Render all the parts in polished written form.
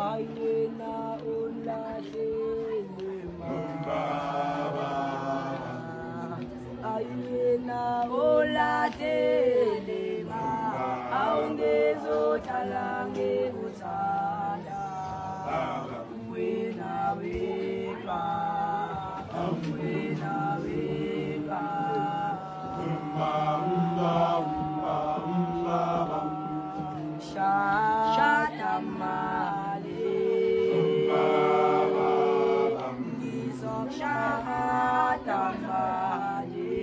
ayena ulahlelema ayena ulahlelema awungezohlala ngikuthanda wena wedwa wena wedwa Shatamale Shatamale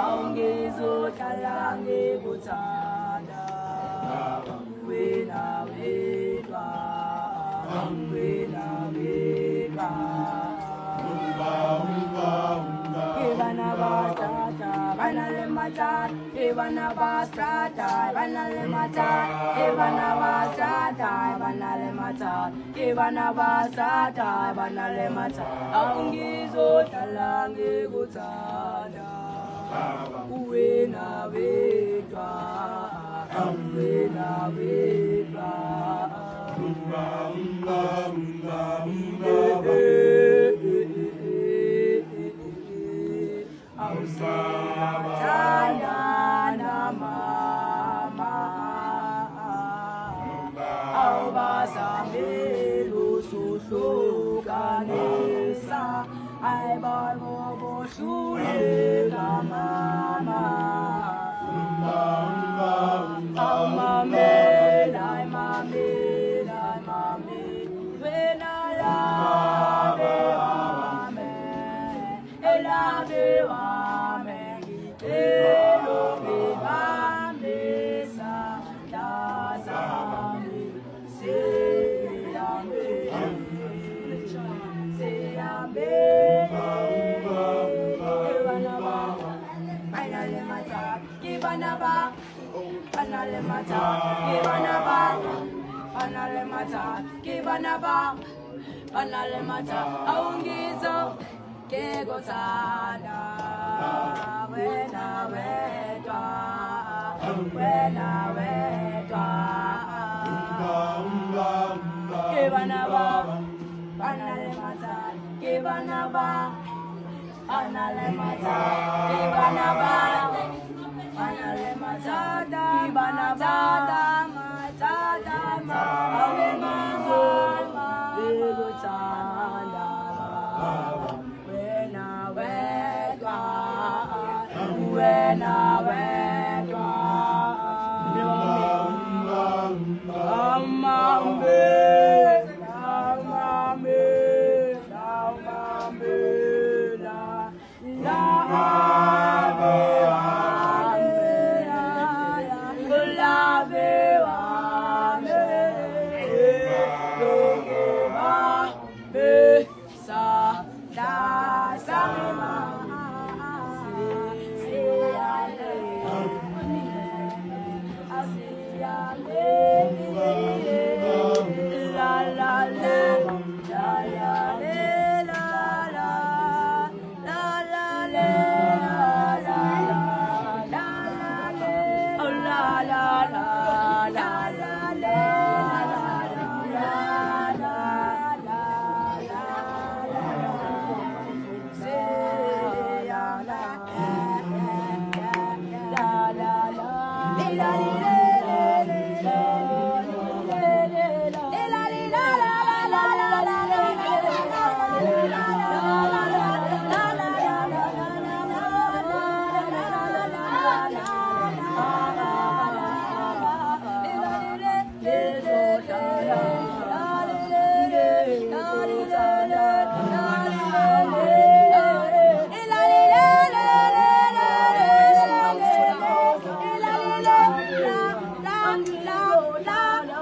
Aungezohlala ngikuthanda wena wedwa wena wedwa Ivana basata, banale mata, Ivana basata, banale mata, Ivana basata, banale mata, Ivana basata, banale mata, Aungizohlala ngikuthanda, wena wedwa, wena wedwa. Awusathandana mama awubazamile usuhlukanisa ayibabohluleka mama awumamela ayimamela ayimamela wena labe wame elabe wame ngicelo ngibambisa lazami sihambe sihambe banale mata kibanaba banale mata kibanaba banale mata kibanaba banale mata aungizo kekuthanda wena wedwa wena wedwa kibanaba banale mata kibanaba banale mata kibanaba banale mata kibanaba matata awengizo kekuthanda wena wedwa amambe amambe amambe la la ave ave la ave ave sa da sa ma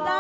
la